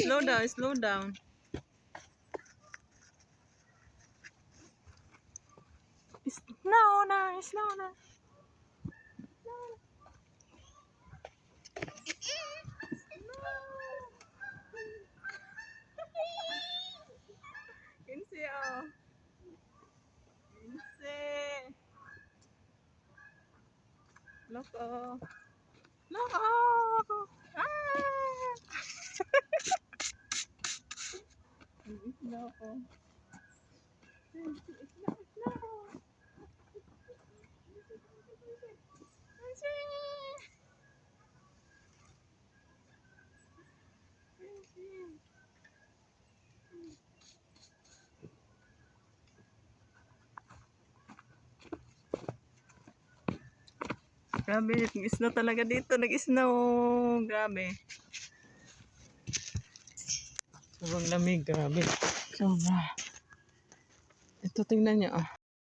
Slow down, slow down. No, no, slow down. Kinsi, oh. Kinsi. Look, oh. Look, oh. Ah! Isla, oh. Isla, isla. Kinsi. Kinsi. Grabe, nag-snow talaga dito. Nag-snow. Grabe. Sobrang lamig. Grabe. Sobra. Ito, tingnan niyo. Ah.